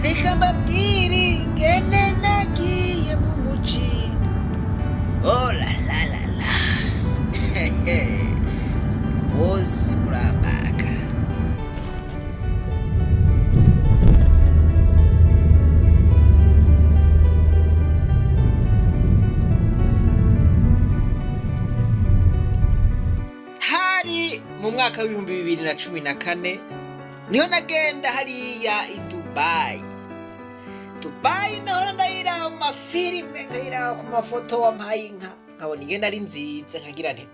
reka mbabwire ingene nagiye mu muji. Oh la la la la. Umunsi murambaga. Hari mu mwaka w'ibihumbi 2014 niho nagenda hariya i Dubai. Dubai nahora ndayiraba mu mafilime, nkayiraba ku mafoto wampaye inka, nkabona ingene ari nziza, nkagira nti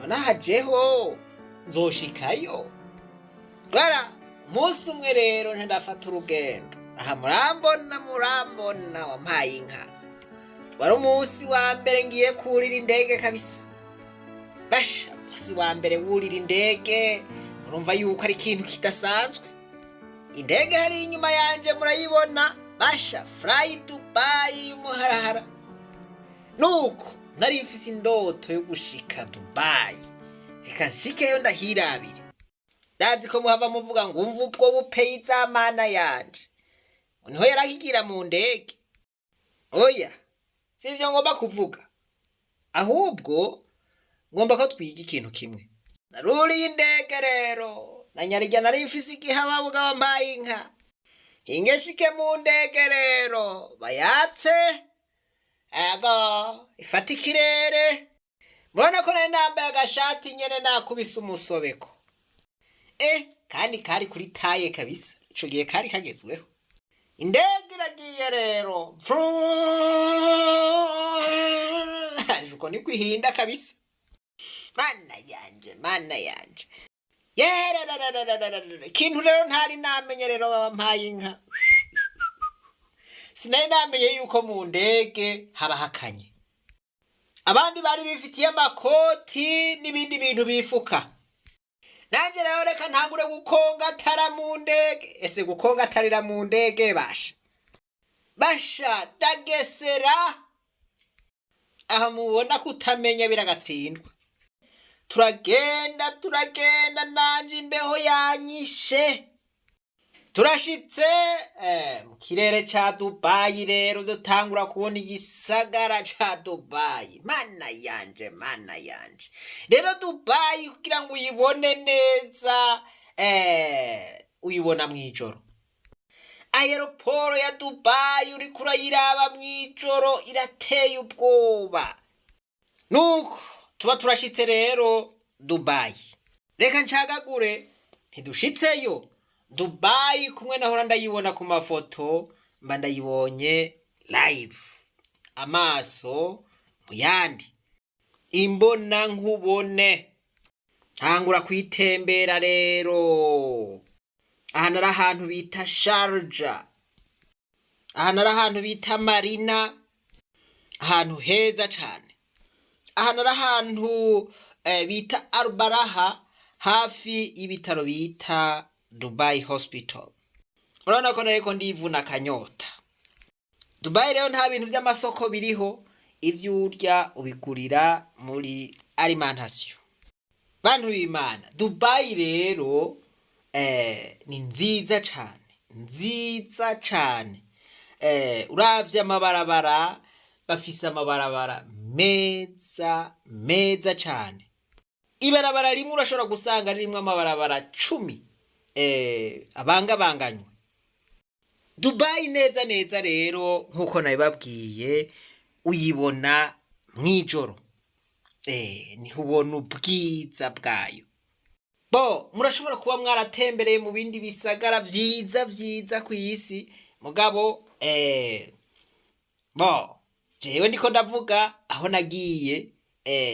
nahajeho nzoshikayo. Bara umunsi umwe rero ndafata urugendo, aha murambona wampaye inka. Wari umunsi wa mbere ngiye kurira indege kabisa. Basha umunsi wa mbere wurira indege, urumva yuko ari ikintu kidasanzwe. Indege hari inyuma yanje murayibona, basha Fly Dubai muharahara. Nuko nari mfise indoto yo gushika Dubai, reka nshikeyo ndahirabire. Ndazi ko muhava muvuga ngo umva ubwo bupeiza mana yanje, niho yarakigira mu ndege. Oya, sivyo ngomba kuvuga, ahubwo ngomba ko twiga ikintu kimwe. Naruriye indege rero, nanyarija nari mfise igihababuga wampaye inka. Ingeshike mu ndege rero, bayatse ifata ikirere. Murabona ko nari nambaye agashati nyene nakubise umusobeko. Kandi kari kuri taye kabisa, ico gihe kari kagezweho. Indege iragiye rero, uko ni kwihinda kabisa. Mana yanje. Ikintu rero ntari namenye rero wampaye inka. Sinari namenye yuko mu ndege haba hakanye. Abandi bari bifitiye amakoti n'ibindi bintu bifuka. Nanje rero reka ntangure gukonga atara mu ndege. Ese gukonga atarira mu ndege basha dagesera. Aha mubona kutamenya biragatsindwa. Turagenda nanje imbeho yanyishe. Turashitse mu kirere ca Dubai rero dutangura kubona igisagara ca Dubai. Mana yanje. Rero Dubai kugira ngo uyibone neza uyibona mwijoro. Aeroport ya Dubai uri kurayiraba mwijoro irateye ubwoba. Nuko tuba turashitse rero Dubai. Reka ncagagure ntidushitseyo. Dubai kumwe nahora ndayibona ku mafoto, mba ndayibonye live. Amaso muyandi. Imbona nkubone. Ntangura kwitembera rero. Aha nari ahantu bita Sharjah. Aha nari ahantu bita Marina. Ahantu heza cane. Aha nari ahantu bita Al Baraha, hafi y'ibitaro bita Dubai Hospital. Urabona ko nariko ndivuna kanyota. Dubai rero nta bintu by'amasoko biriho, ivyo urya ubigurira muri alimentation. Bantu b'Imana, Dubai rero ni nziza cane. Uravye amabarabara, bafise amabarabara meza cane. Ibarabara rimwe urashobora gusanga rimwe amabarabara 10 abangabanganywe. Dubai neza rero nkuko nabibabwiye, uyibona mwijoro. Niho ubona ubwiza bwayo. Murashobora kuba mwaratembereye mu bindi bisagara vyiza ku isi, mugabo jewe ndiko ndavuga aho nagiye,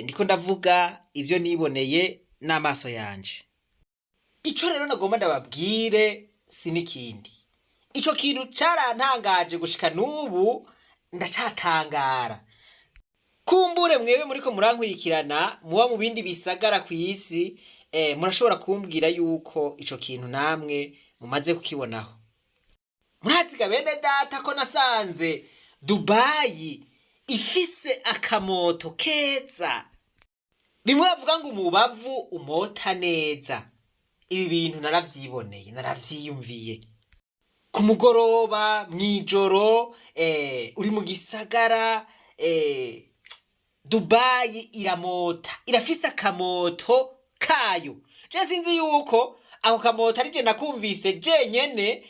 ndiko ndavuga ivyo niboneye n'amaso yanje. Ico rero nagomba ndababwire sinikindi. Ico kintu carantangaje gushika nubu ndacatangara. Kumbure mwewe muriko murankurikirana muba mu bindi bisagara ku isi, murashobora kumbwira yuko ico kintu namwe mumaze kukibonaho. Muraziga bene data ko nasanze Dubai ifise akamoto keza. Bimwe bavuga ngo umubavu umota neza. Ibi bintu naravyiboneye, naravyiyumviye. ku mugoroba mw'ijoro uri mu gisagara Dubai iramota irafise akamoto kayo. Je sinzi yuko ako kamoto ari je nakumvise jenyene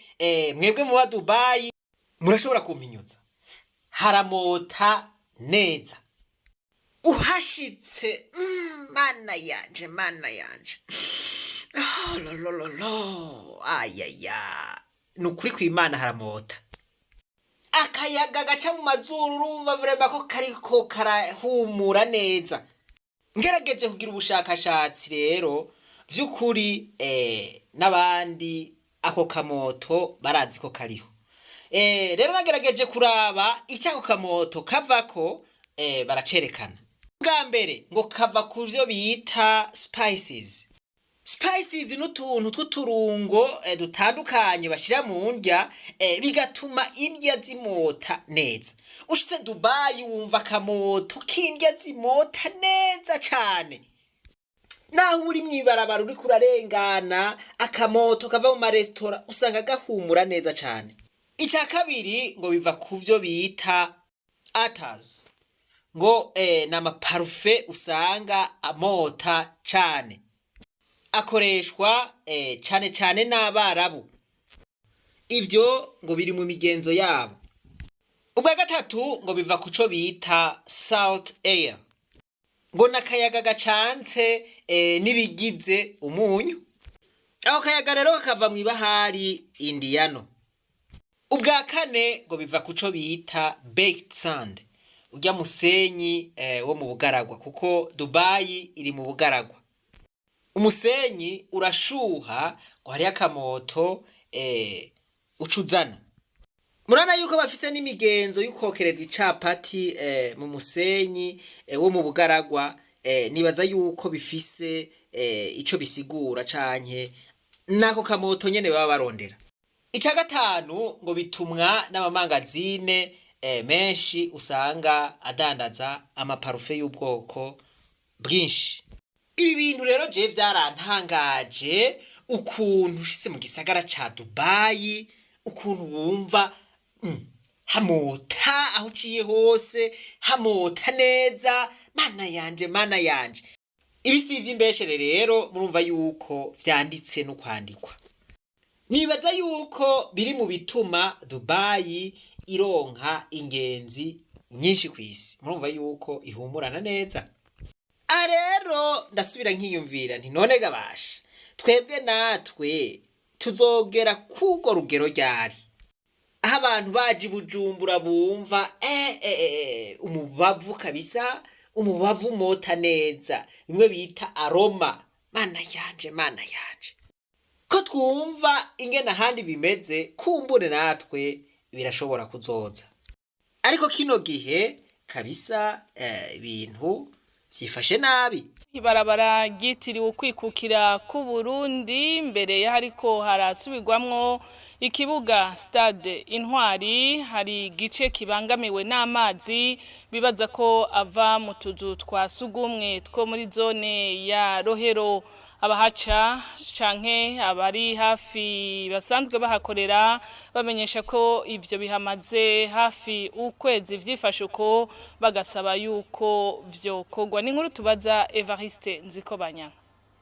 mwebwe muba Dubai murashobora kumpinyuza. Haramota neza. Uhashitse mana yanje lo ayaya nukuri kw'Imana haramota. Akayaga gaca mu mazuru urumva vrema ko kariko karahumura neza. Ngerageje kugira ubushakashatsi rero vy'ukuri n'abandi ako kamoto barazi ko kariho. Rero nagerageje kuraba icyako kamoto kavako baracerekana. Bwa mbere ngo kava ku byo bita spices. Spices n'utuntu tw'uturungo dutandukanye bashira mu ndya bigatuma indya zimota neza. Ushitse Dubai wumva kamoto k'indya zimota neza cane. Naho uri mwibarabara uri kurarengana akamoto kava mu maresitora usanga gahumura neza cane. Icya kabiri ngo biva ku byo bita atas. Ngo nama parufe usanga amota cane. Akoreshwa cane n'Abarabu. Ivyo ngo biri mu migenzo yabo. Ubwa gatatu ngo biva kuco bita salt air. Ngo nakayaga gacanze nibigize umunyu. Aho kayaga rero kakava mw'ibahari Indiano. Ubwa kane ngo biva kuco bita baked sand. Ujya musenyi wo mu bugaragwa kuko Dubai iri mu bugaragwa. Umusenyi urashuha ngo hari akamoto ucuzana. Murana yuko bafise n'imigenzo yukokereza icapati mu musenyi wo mu bugaragwa nibaza yuko bifise ico bisigura canke nako kamoto nyene baba barondera. Icya gatanu ngo bitumwa n'amamangazine menshi usanga adandaza amaparufe y'ubwoko bwinshi. Ibi bintu rero je vyarantangaje ukuntu ushise mu gisagara ca Dubai ukuntu wumva hamota aho uciye hose hamota neza mana yanje. Ibi si ivy'imbeshere rero murumva yuko vyanditse no kwandikwa. Nibaza yuko biri mu bituma Dubai ironka ingenzi nyinshi kw'isi. Murumva yuko ihumurana neza. Rero ndasubira nkiyumvira nti none gabasha twebwe natwe tuzogera kugo rugero ryari aho abantu baje Bujumbura bumva umubavu kabisa, umubavu mota neza, bimwe bita aroma. Mana yanje ko twumva ingena handi bimeze kumbure natwe birashobora kuzoza. Ariko kino gihe kabisa ibintu vyifashe nabi. Ibarabara ryitiriwe ukwikukira ku Burundi mbere hariko harasubirwamwo ikibuga stade Intwari, hari igice kibangamiwe n'amazi bibaza ko ava mu tuzu twa sugumwe two muri zone ya Rohero. Abahaca canke abari hafi basanzwe bahakorera bamenyesha ko ivyo bihamaze hafi ukwezi vyifashe uko, bagasaba yuko vyokorwa. N'inkuru tubaza Evariste Nzikobanya.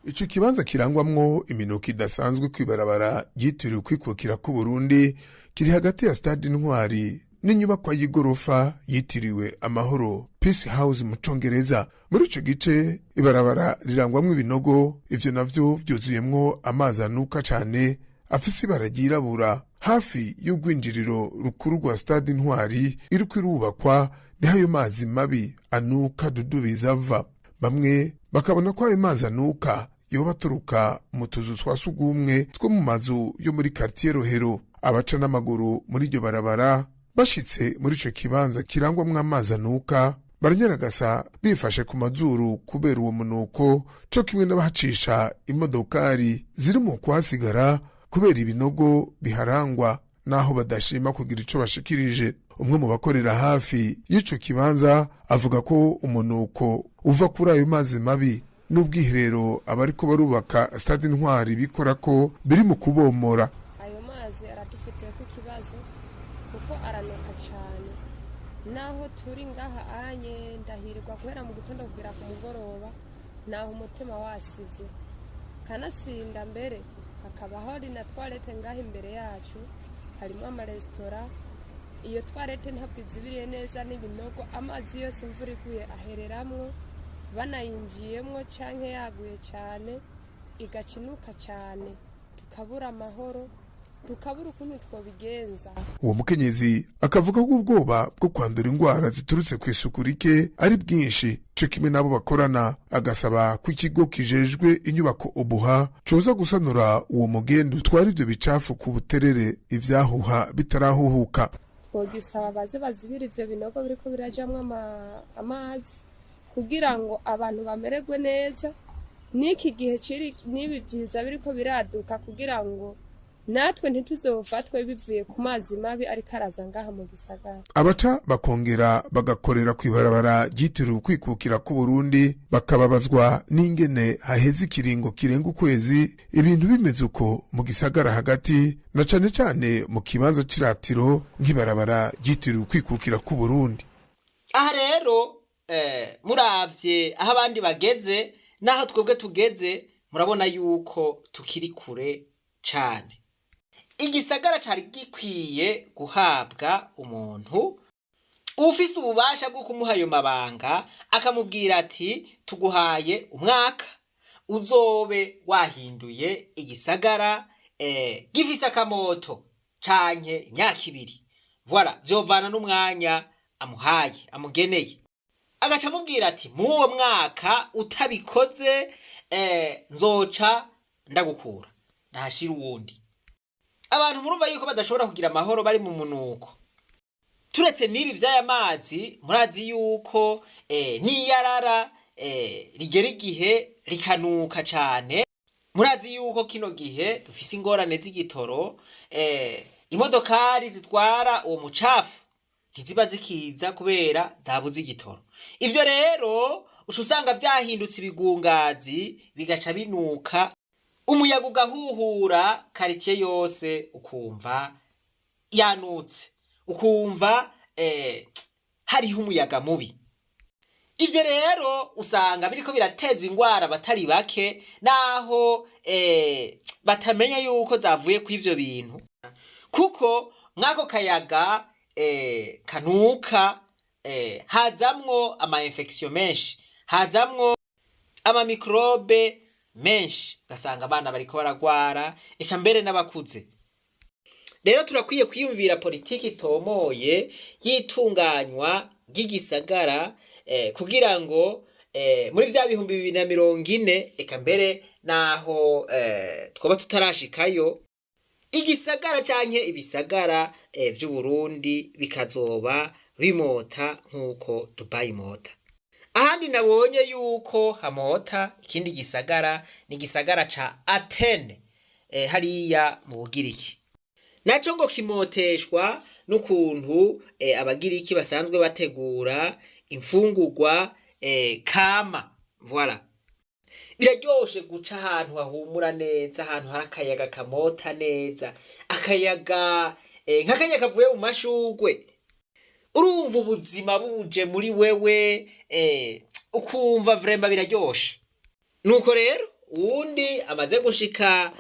Ico kibanza kirangwamwo iminuko idasanzwe kwibarabara ryitiriwe ukwikukira ku Burundi kiri hagati ya stade Intwari n'inyubakwa y'igorofa yitiriwe Amahoro Peace House mu Congereza. Muri ico gice ibarabara rirangwamwo ibinogo, ivyo navyo vyuzuyemwo amazi anuka cane afise ibara ryirabura. Hafi y'ugwinjiriro rukuru rwa stade Intwari iriko irubakwa niho ayo mazi mabi anuka dudubiza ava. Bamwe bakabona ko ayo mazi anuka yoba aturuka mu tuzu twa sugumwe two mu mazu yo muri quartier Rohero. Abaca n'amaguru muri iryo barabara bashitse muri ico kibanza kirangwamwo amazi anuka baranyaragasa bifashe ku mazuru kubera uwo munuko, co kimwe n'abahacisha imodokari ziri mu kuhasigara kubera ibinogo biharangwa naho badashima kugira ico bashikirije. Umwe mu bakorera hafi y'ico kibanza avuga ko umunuko uva kuri ayo mazi mabi n'ubwiherero abariko barubaka stade Intwari bikora ko biri mu kubomora. Ayo mazi aradufitiye ko ikibazo kuko aranuka cyane, naho turi ngaha anye ndahirwa guhera mu gitondo kugera ku mugoroba naho umutima wasivye, kanatsinda mbere hakaba hari na toilette ngaha imbere yacu, harimo amaresitora, iyo toilette ntabwo izibiriye neza n'ibinogo, amazi yose imvura iguye ahereramwo, banayinjiyemwo canke yaguye cyane igacinuka cyane, tukabura amahoro, tukabura ukuntu twobigenza. Uwo mukenyezi akavuga ko ubwoba bwo kwandura indwara ziturutse ku isuku rike ari bwinshi, co kimwe nabo bakorana, agasaba ko ikigo kijejwe inyubako Obuha coza gusanura uwo mugendu utwara ivyo bicafu ku buterere ivyahuha bitarahuhuka. Twogisaba baze bazibira ivyo binogo biriko birajamwo amazi kugira ngo abantu bamererwe neza, n'iki gihe ciri n'ibi vyiza biriko biraduka kugira ngo natwe ntituzofatwe bivuye ku mazi mabi ariko araza ngaha mu gisagara. Abaca bakongera bagakorera kw'ibarabara ryitiriwe ukwikukira ku Burundi bakababazwa n'ingene haheze ikiringo kirenga ukwezi ibintu bimeze uko mu gisagara hagati, na cane cane mu kibanza c'iratiro nk'ibarabara ryitiriwe ukwikukira ku Burundi. Aha rero muravye aho abandi bageze naho twebwe tugeze, murabona yuko tukiri kure cane. Igisagara cari gikwiye guhabwa umuntu ufise ububasha bwo kumuha ayo mabanga, akamubwira ati tuguhaye umwaka uzobe wahinduye igisagara gifise akamoto canke imyaka 2. Voilà, vyovana n'umwanya amuhaye amugeneye, agaca amubwira ati mu uwo mwaka utabikoze nzoca ndagukura ndahashira uwundi. Abantu murumva yuko badashobora kugira amahoro bari mu munuko. Turetse nibi vy'aya mazi, murazi yuko niyarara rigera igihe rikanuka cane. Murazi yuko kino gihe dufise ingorane z'igitoro, imodokari zitwara uwo mucafu ntiziba zikiza kubera zabuze igitoro. Ivyo rero usanga vyahindutse ibigungazi bigaca binuka, umuyaga ugahuhura quartier yose, ukumva yanutse, ukumva hariho umuyaga mubi. Ivyo rero usanga biriko birateza ingwara batari bake, naho batamenya yuko zavuye ku ivyo bintu, kuko mwako kayaga kanuka hazamwo ama infection menshi, hazamwo ama microbe menshi, gasanga abana bariko baragwara, eka mbere n'abakuze. Rero turakwiye kwiyumvira politiki tomoye yitunganywa ry'igisagara, kugira ngo muri vya 2040 eka mbere naho twoba tutarashikayo, igisagara canke ibisagara vy'u Burundi bikazoba bimota nkuko Dubai mota. Ahandi nabonye yuko hamota ikindi gisagara ni gisagara ca Athene hariya mu Bugiriki. Naco ngo kimoteshwa n'ukuntu abagiriki basanzwe bategura imfungurwa kama. Voilà. Biraryoshe guca ahantu hahumura neza, ahantu hari akayaga kamota neza, akayaga nk'akayaga kavuye mu mashugwe. Urumva ubuzima buje muri wewe, ukumva vraiment biraryoshe. Nuko rero uwundi amaze gushika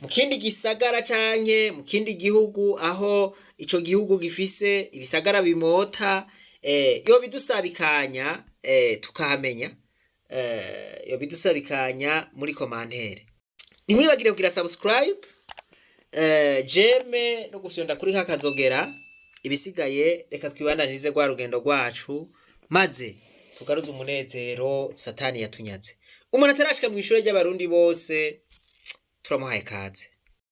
mu kindi gisagara canke mu kindi gihugu, aho ico gihugu gifise ibisagara bimota, yo bidusabikanya tukamenya, yo bidusabikanya muri commentaire. Nimwibagire kugira subscribe, jeme no gufyonda kuri kakazogera. Ibisigaye reka twibananize gwa rugendo rwacu, maze tugaruze umunezero satani yatunyaze. Umuntu atarashika mu ishure ry'abarundi bose turamuhaye kaze.